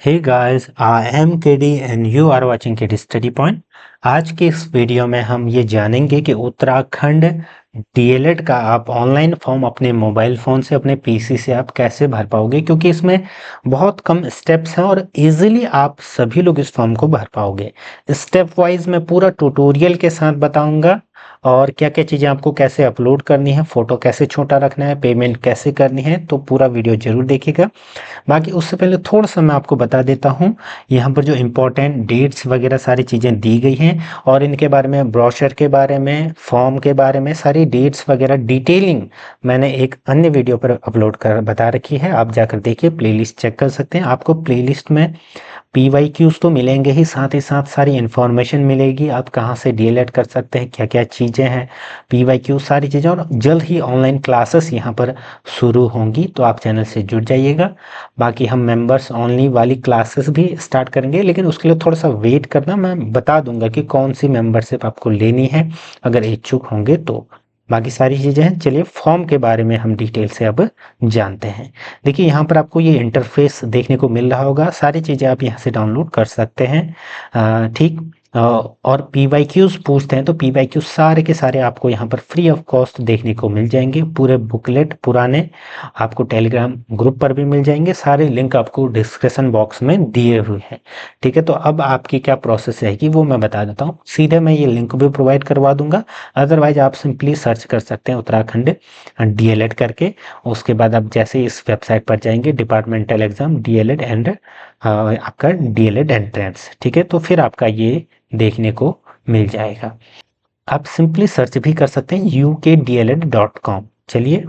Hey guys, I am KD and you are watching KD Study Point। आज के इस video में हम ये जानेंगे कि उत्तराखंड डीएलएड का आप ऑनलाइन फॉर्म अपने मोबाइल फ़ोन से अपने पीसी से आप कैसे भर पाओगे, क्योंकि इसमें बहुत कम स्टेप्स हैं और इजीली आप सभी लोग इस फॉर्म को भर पाओगे। स्टेप वाइज मैं पूरा ट्यूटोरियल के साथ बताऊंगा और क्या क्या चीज़ें आपको कैसे अपलोड करनी है, फ़ोटो कैसे छोटा रखना है, पेमेंट कैसे करनी है, तो पूरा वीडियो ज़रूर देखिएगा। बाकी उससे पहले थोड़ा सा मैं आपको बता देता हूँ, यहाँ पर जो इम्पोर्टेंट डेट्स वगैरह सारी चीज़ें दी गई हैं और इनके बारे में, ब्रोशर के बारे में, फॉर्म के बारे में सारी डेट्स वगैरह डिटेलिंग मैंने एक अन्य वीडियो पर अपलोड कर बता रखी है। आप जाकर देखिए, प्लेलिस्ट चेक कर सकते हैं। आपको प्लेलिस्ट में पीवाईक्यूज तो मिलेंगे ही साथ सारी इन्फॉर्मेशन मिलेगी, आप कहाँ से डीएलएड कर सकते हैं, क्या क्या चीज़ें हैं, पीवाईक्यू सारी चीज़ें, और जल्द ही ऑनलाइन क्लासेस यहाँ पर शुरू होंगी, तो आप चैनल से जुड़ जाइएगा। बाकी हम मेंबर्स ओनली वाली क्लासेस भी स्टार्ट करेंगे, लेकिन उसके लिए थोड़ा सा वेट करना, मैं बता दूंगा कि कौन सी मेंबरशिप आपको लेनी है अगर इच्छुक होंगे तो। बाकी सारी चीज़ें हैं। चलिए फॉर्म के बारे में हम डिटेल से अब जानते हैं। देखिए यहाँ पर आपको ये इंटरफेस देखने को मिल रहा होगा, सारी चीज़ें आप यहाँ से डाउनलोड कर सकते हैं। ठीक। और पीवाईक्यूज पूछते हैं तो पीवाईक्यूज सारे के सारे आपको यहाँ पर फ्री ऑफ कॉस्ट देखने को मिल जाएंगे। पूरे बुकलेट पुराने आपको टेलीग्राम ग्रुप पर भी मिल जाएंगे, सारे लिंक आपको डिस्क्रिप्शन बॉक्स में दिए हुए हैं। ठीक है, तो अब आपकी क्या प्रोसेस रहेगी वो मैं बता देता हूँ। सीधे मैं ये लिंक भी प्रोवाइड करवा दूंगा, अदरवाइज आप सिंपली सर्च कर सकते हैं उत्तराखंड डीएलएड करके। उसके बाद आप जैसे ही इस वेबसाइट पर जाएंगे, डिपार्टमेंटल एग्जाम डीएलएड एंड आपका डीएलएड एंट्रेंस, ठीक है, तो फिर आपका ये देखने को मिल जाएगा। आप सिंपली सर्च भी कर सकते हैं ukdled.com। चलिए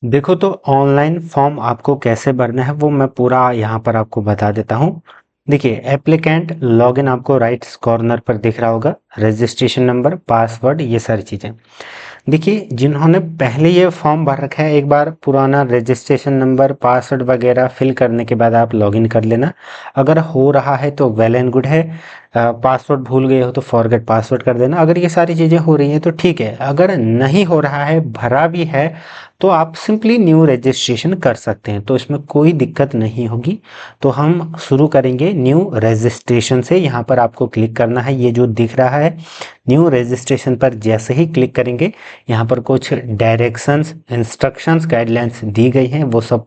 देखो, तो ऑनलाइन फॉर्म आपको कैसे भरना है वो मैं पूरा यहाँ पर आपको बता देता हूँ। देखिए, एप्लीकेंट लॉगिन आपको राइट कॉर्नर पर दिख रहा होगा, रजिस्ट्रेशन नंबर, पासवर्ड, ये सारी चीज़ें। देखिए, जिन्होंने पहले ये फॉर्म भर रखा है, एक बार पुराना रजिस्ट्रेशन नंबर, पासवर्ड वगैरह फिल करने के बाद आप लॉगिन कर लेना। अगर हो रहा है तो वेल एंड गुड है। पासवर्ड भूल गए हो तो फॉरगेट पासवर्ड कर देना। अगर ये सारी चीज़ें हो रही हैं तो ठीक है, अगर नहीं हो रहा है, भरा भी है, तो आप सिंपली न्यू रजिस्ट्रेशन कर सकते हैं, तो इसमें कोई दिक्कत नहीं होगी। तो हम शुरू करेंगे न्यू रजिस्ट्रेशन से। यहाँ पर आपको क्लिक करना है, ये जो दिख रहा है न्यू रजिस्ट्रेशन पर जैसे ही क्लिक करेंगे, यहाँ पर कुछ डायरेक्शंस, इंस्ट्रक्शंस, गाइडलाइंस दी गई हैं, वो सब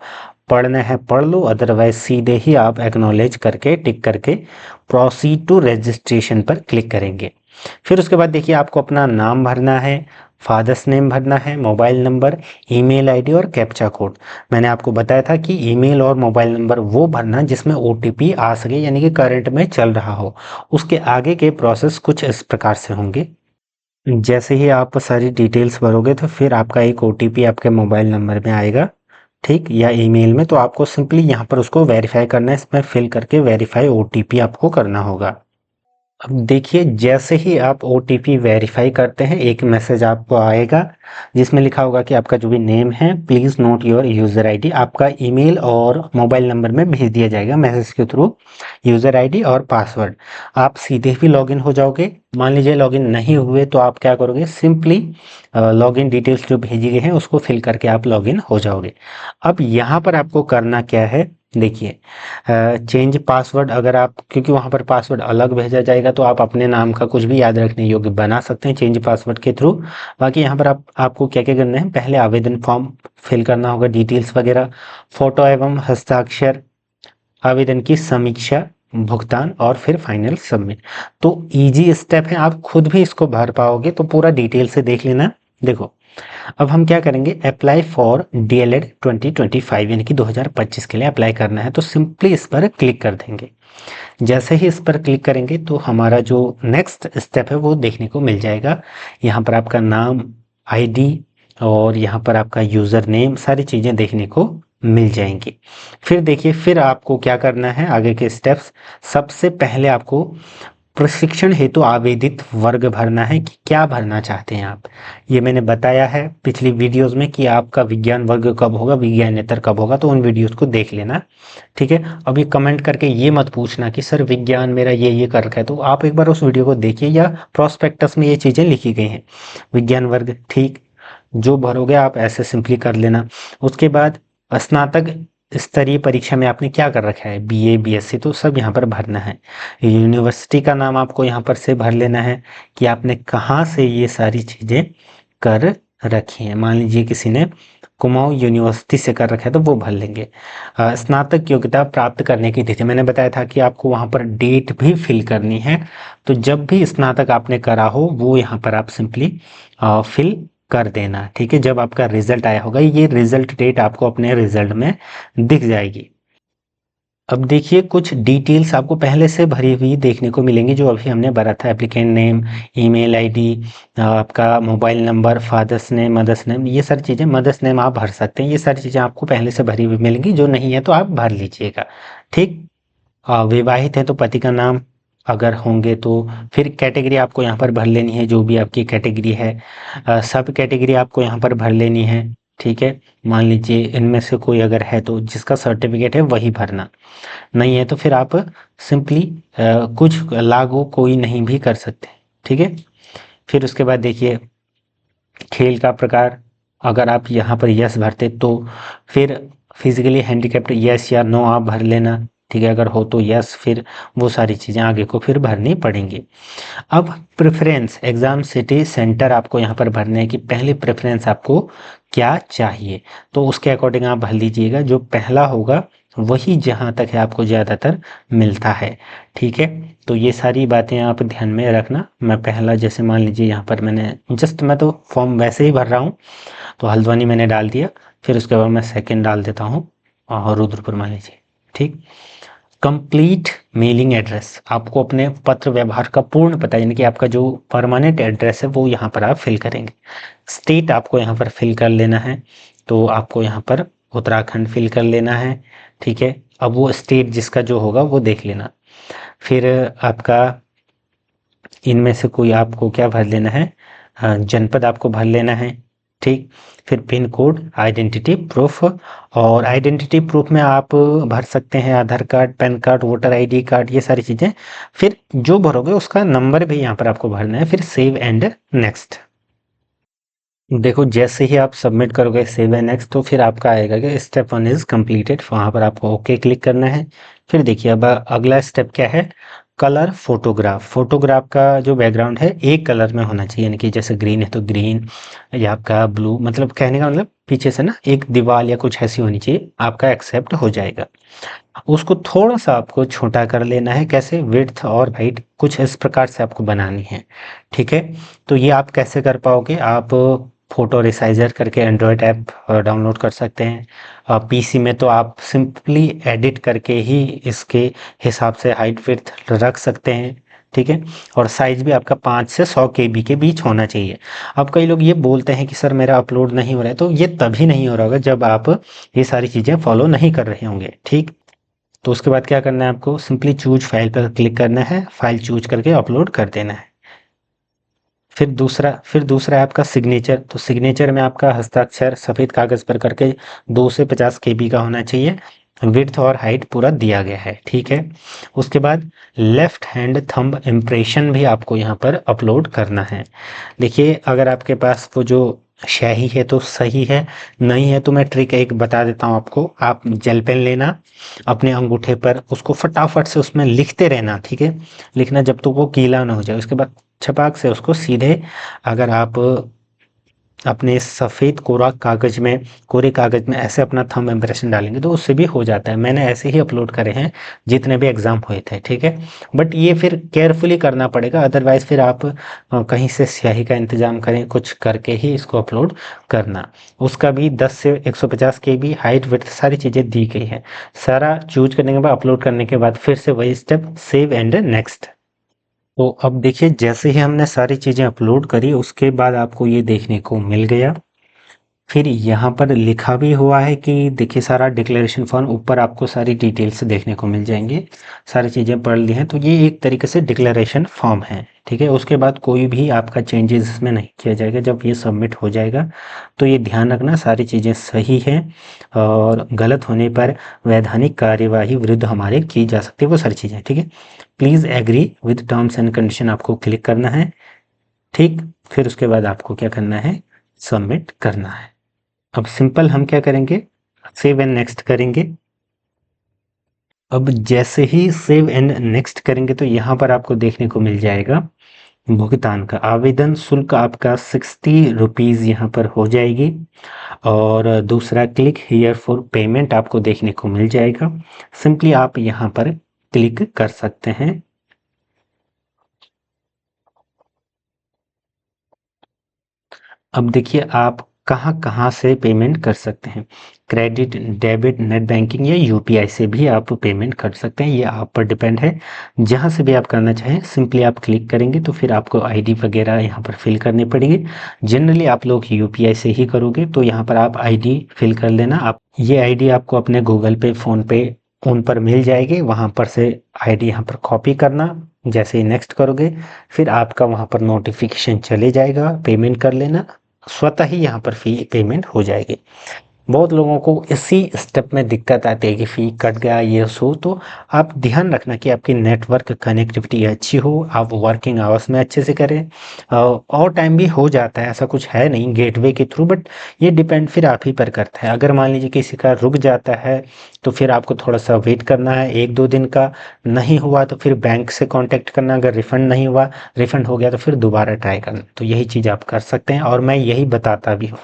पढ़ना है पढ़ लो, अदरवाइज सीधे ही आप एक्नॉलेज करके टिक करके प्रोसीड टू रजिस्ट्रेशन पर क्लिक करेंगे। फिर उसके बाद देखिए, आपको अपना नाम भरना है, फादर्स नेम भरना है, मोबाइल नंबर, ईमेल आईडी और कैप्चा कोड। मैंने आपको बताया था कि ईमेल और मोबाइल नंबर वो भरना जिसमें ओटीपी आ सके, यानी कि करंट में चल रहा हो। उसके आगे के प्रोसेस कुछ इस प्रकार से होंगे। जैसे ही आप सारी डिटेल्स भरोगे तो फिर आपका एक ओटीपी आपके मोबाइल नंबर में आएगा, ठीक, या ईमेल में, तो आपको सिंपली यहाँ पर उसको वेरीफाई करना है, इसमें फिल करके वेरीफाई ओटीपी आपको करना होगा। अब देखिए, जैसे ही आप ओटीपी वेरीफाई करते हैं, एक मैसेज आपको आएगा जिसमें लिखा होगा कि आपका जो भी नेम है, please not your user ID, आपका ईमेल और मोबाइल नंबर में भेज दिया जाएगा मैसेज के थ्रू यूज़र आईडी और पासवर्ड। आप सीधे भी लॉगिन हो जाओगे। मान लीजिए लॉगिन नहीं हुए तो आप क्या करोगे, सिंपली लॉगिन डिटेल्स जो भेजी गई हैं उसको फिल करके आप लॉगिन हो जाओगे। अब यहाँ पर आपको करना क्या है, देखिए, चेंज पासवर्ड, अगर आप, क्योंकि वहाँ पर पासवर्ड अलग भेजा जाएगा, तो आप अपने नाम का कुछ भी याद रखने योग्य बना सकते हैं चेंज पासवर्ड के थ्रू। बाकी यहाँ पर आपको क्या क्या करना है, पहले आवेदन फॉर्म फिल करना होगा, डिटेल्स वगैरह, फोटो एवं हस्ताक्षर, आवेदन की समीक्षा, भुगतान, और फिर फाइनल सबमिट। तो इजी स्टेप है, आप खुद भी इसको भर पाओगे, तो पूरा डिटेल से देख लेना। देखो, अब हम क्या करेंगे, अप्लाई फॉर डीएलएड 2025, यानी कि 2025 के लिए अप्लाई करना है, तो सिंपली इस पर क्लिक कर देंगे। जैसे ही इस पर क्लिक करेंगे तो हमारा जो नेक्स्ट स्टेप है वो देखने को मिल जाएगा। यहाँ पर आपका नाम, आईडी और यहाँ पर आपका यूज़र नेम, सारी चीज़ें देखने को मिल जाएंगी। फिर देखिए, फिर आपको क्या करना है, आगे के स्टेप्स। सबसे पहले आपको प्रशिक्षण हेतु आवेदित वर्ग भरना है कि क्या भरना चाहते हैं आप। ये मैंने बताया है पिछली वीडियोस में कि आपका विज्ञान वर्ग कब होगा, विज्ञानेतर कब होगा, तो उन वीडियोस को देख लेना, ठीक है। अभी कमेंट करके ये मत पूछना कि सर विज्ञान मेरा ये कर रखा है, तो आप एक बार उस वीडियो को देखिए, या प्रोस्पेक्टस में ये चीज़ें लिखी गई हैं, विज्ञान वर्ग, ठीक। जो भरोगे आप ऐसे सिंपली कर लेना। उसके बाद स्नातक स्तरीय परीक्षा में आपने क्या कर रखा है, बीए बीएससी, तो सब यहाँ पर भरना है। यूनिवर्सिटी का नाम आपको यहाँ पर से भर लेना है कि आपने कहाँ से ये सारी चीज़ें कर रखी हैं। मान लीजिए किसी ने कुमाऊं यूनिवर्सिटी से कर रखा है तो वो भर लेंगे। स्नातक योग्यता प्राप्त करने की तिथि, मैंने बताया था कि आपको वहाँ पर डेट भी फिल करनी है। तो जब भी स्नातक आपने करा हो वो यहाँ पर आप सिंपली फिल कर देना, ठीक है। जब आपका रिजल्ट आया होगा, ये रिजल्ट डेट आपको अपने रिजल्ट में दिख जाएगी। अब देखिए कुछ डिटेल्स आपको पहले से भरी हुई देखने को मिलेंगी जो अभी हमने भरा था। एप्लीकेंट नेम, ईमेल आईडी, आपका mobile number, father's name, mother's name, ये सारी चीज़ें, मदर्स नेम आप भर सकते हैं। ये सारी चीज़ें आपको पहले से भरी हुई मिलेंगी, जो नहीं है तो आप भर लीजिएगा, ठीक। विवाहित है तो पति का नाम अगर होंगे तो, फिर कैटेगरी आपको यहाँ पर भर लेनी है जो भी आपकी कैटेगरी है। सब कैटेगरी आपको यहाँ पर भर लेनी है, ठीक है। मान लीजिए इनमें से कोई अगर है तो जिसका सर्टिफिकेट है वही भरना, नहीं है तो फिर आप सिंपली कुछ लागू कोई नहीं भी कर सकते, ठीक है। फिर उसके बाद देखिए खेल का प्रकार, अगर आप यहाँ पर यस भरते तो फिर फिजिकली हैंडीकैप्ड यस या नो आप भर लेना, ठीक है। अगर हो तो यस, फिर वो सारी चीज़ें आगे को फिर भरनी पड़ेंगी। अब प्रेफरेंस, एग्जाम सिटी सेंटर आपको यहाँ पर भरना है कि पहले प्रेफरेंस आपको क्या चाहिए, तो उसके अकॉर्डिंग आप भर लीजिएगा। जो पहला होगा वही जहाँ तक है आपको ज़्यादातर मिलता है, ठीक है। तो ये सारी बातें आप ध्यान में रखना। मैं पहला जैसे मान लीजिए यहाँ पर मैंने जस्ट, मैं तो फॉर्म वैसे ही भर रहा हूँ, तो हल्द्वानी मैंने डाल दिया, फिर उसके बाद मैं सेकंड डाल देता हूँ और रुद्रपुर मान लीजिए, ठीक। कंप्लीट मेलिंग एड्रेस, आपको अपने पत्र व्यवहार का पूर्ण पता, यानी कि आपका जो परमानेंट एड्रेस है वो यहाँ पर आप फिल करेंगे। स्टेट आपको यहाँ पर फिल कर लेना है, तो आपको यहाँ पर उत्तराखंड फिल कर लेना है, ठीक है। अब वो स्टेट जिसका जो होगा वो देख लेना। फिर आपका इनमें से कोई आपको क्या भर लेना है, जनपद आपको भर लेना है, ठीक। फिर पिन कोड, आइडेंटिटी प्रूफ, और आइडेंटिटी प्रूफ में आप भर सकते हैं Aadhaar card, PAN card, voter ID card, ये सारी चीज़ें। फिर जो भरोगे उसका नंबर भी यहाँ पर आपको भरना है, फिर सेव एंड नेक्स्ट। देखो जैसे ही आप सबमिट करोगे सेव एंड नेक्स्ट, तो फिर आपका आएगा कि स्टेप 1 इज कंप्लीटेड, वहाँ पर आपको ओके क्लिक करना है। फिर देखिए अब अगला स्टेप क्या है, कलर फोटोग्राफ। फोटोग्राफ का जो बैकग्राउंड है एक कलर में होना चाहिए, यानी कि जैसे ग्रीन है तो ग्रीन, या आपका ब्लू, मतलब कहने का मतलब पीछे से ना एक दीवार या कुछ ऐसी होनी चाहिए, आपका एक्सेप्ट हो जाएगा। उसको थोड़ा सा आपको छोटा कर लेना है, कैसे, विड्थ और हाइट कुछ इस प्रकार से आपको बनानी है, ठीक है। तो ये आप कैसे कर पाओगे, आप फोटो रिसाइजर करके एंड्रॉयड ऐप डाउनलोड कर सकते हैं। पीसी में तो आप सिंपली एडिट करके ही इसके हिसाब से हाइट विड्थ रख सकते हैं, ठीक है। और साइज भी आपका 5 से 100 केबी के बीच होना चाहिए। अब कई लोग ये बोलते हैं कि सर मेरा अपलोड नहीं हो रहा है, तो ये तभी नहीं हो रहा होगा जब आप ये सारी चीज़ें फॉलो नहीं कर रहे होंगे, ठीक। तो उसके बाद क्या करना है, आपको सिंपली चूज फाइल पर क्लिक करना है, फाइल चूज करके अपलोड कर देना है। फिर दूसरा है आपका सिग्नेचर। तो सिग्नेचर में आपका हस्ताक्षर सफ़ेद कागज़ पर करके 2 से 50 केबी का होना चाहिए। विड्थ और हाइट पूरा दिया गया है, ठीक है। उसके बाद लेफ्ट हैंड थंब इम्प्रेशन भी आपको यहाँ पर अपलोड करना है। देखिए अगर आपके पास वो जो स्याही है तो सही है, नहीं है तो मैं ट्रिक एक बता देता हूँ आपको। आप जेल पेन लेना, अपने अंगूठे पर उसको फटाफट से उसमें लिखते रहना, ठीक है। लिखना जब तक वो गीला ना हो जाए, उसके बाद छपाक से उसको सीधे, अगर आप अपने सफ़ेद कोरे कागज में ऐसे अपना थंब इम्प्रेशन डालेंगे तो उससे भी हो जाता है। मैंने ऐसे ही अपलोड करे हैं जितने भी एग्जाम हुए थे, ठीक है। बट ये फिर केयरफुली करना पड़ेगा, अदरवाइज फिर आप कहीं से स्याही का इंतजाम करें, कुछ करके ही इसको अपलोड करना। उसका भी 10 से 150 के बी हाइट विड्थ सारी चीज़ें दी गई है। सारा चूज करने के बाद, अपलोड करने के बाद फिर से वही स्टेप, सेव एंड नेक्स्ट। तो अब देखिए जैसे ही हमने सारी चीज़ें अपलोड करी उसके बाद आपको ये देखने को मिल गया। फिर यहाँ पर लिखा भी हुआ है कि देखिए सारा डिक्लेरेशन फॉर्म, ऊपर आपको सारी डिटेल्स देखने को मिल जाएंगे। सारी चीज़ें पढ़ ली हैं, तो ये एक तरीके से डिक्लेरेशन फॉर्म है, ठीक है। उसके बाद कोई भी आपका चेंजेस इसमें नहीं किया जाएगा। जब ये सबमिट हो जाएगा तो ये ध्यान रखना सारी चीज़ें सही हैं, और गलत होने पर वैधानिक कार्यवाही विरुद्ध हमारे की जा सकती है, वो सारी चीज़ें, ठीक है। Please agree with terms and condition आपको क्लिक करना है, ठीक। फिर उसके बाद आपको क्या करना है, सबमिट करना है। अब सिंपल हम क्या करेंगे, सेव एंड नेक्स्ट करेंगे। अब जैसे ही सेव एंड नेक्स्ट करेंगे तो यहाँ पर आपको देखने को मिल जाएगा भुगतान का आवेदन शुल्क आपका 60 रुपीज़ यहाँ पर हो जाएगी। और दूसरा क्लिक हियर फॉर पेमेंट आपको देखने को मिल जाएगा। सिंपली आप यहाँ पर क्लिक कर सकते हैं। अब देखिए आप कहाँ कहाँ से पेमेंट कर सकते हैं। क्रेडिट, डेबिट, नेट बैंकिंग या यूपीआई से भी आप पेमेंट कर सकते हैं, ये आप पर डिपेंड है। जहाँ से भी आप करना चाहें सिंपली आप क्लिक करेंगे तो फिर आपको आईडी वगैरह यहाँ पर फिल करनी पड़ेगी। जनरली आप लोग यूपीआई से ही करोगे तो यहाँ पर आप आईडी फिल कर लेना। आप ये आईडी आपको अपने गूगल पे, फ़ोन पे उन पर मिल जाएगी, वहाँ पर से आईडी यहाँ पर कॉपी करना। जैसे ही नेक्स्ट करोगे फिर आपका वहाँ पर नोटिफिकेशन चले जाएगा, पेमेंट कर लेना, स्वतः ही यहाँ पर फी पेमेंट हो जाएगी। बहुत लोगों को इसी स्टेप में दिक्कत आती है कि फ़ी कट गया ये सो, तो आप ध्यान रखना कि आपकी नेटवर्क कनेक्टिविटी अच्छी हो, आप वर्किंग आवर्स में अच्छे से करें। और टाइम भी हो जाता है, ऐसा कुछ है नहीं गेटवे के थ्रू, बट ये डिपेंड फिर आप ही पर करता है। अगर मान लीजिए किसी का रुक जाता है तो फिर आपको थोड़ा सा वेट करना है, 1-2 दिन का। नहीं हुआ तो फिर बैंक से कांटेक्ट करना, अगर रिफंड नहीं हुआ, रिफंड हो गया तो फिर दोबारा ट्राई करना। तो यही चीज़ आप कर सकते हैं और मैं यही बताता भी हूँ।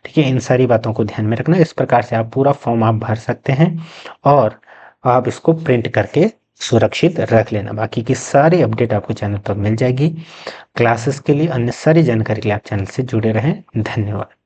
ठीक है, इन सारी बातों को ध्यान में रखना। इस प्रकार से आप पूरा फॉर्म आप भर सकते हैं और आप इसको प्रिंट करके सुरक्षित रख लेना। बाकी की सारी अपडेट आपको चैनल पर मिल जाएगी। क्लासेस के लिए, अन्य सारी जानकारी के लिए आप चैनल से जुड़े रहें। धन्यवाद।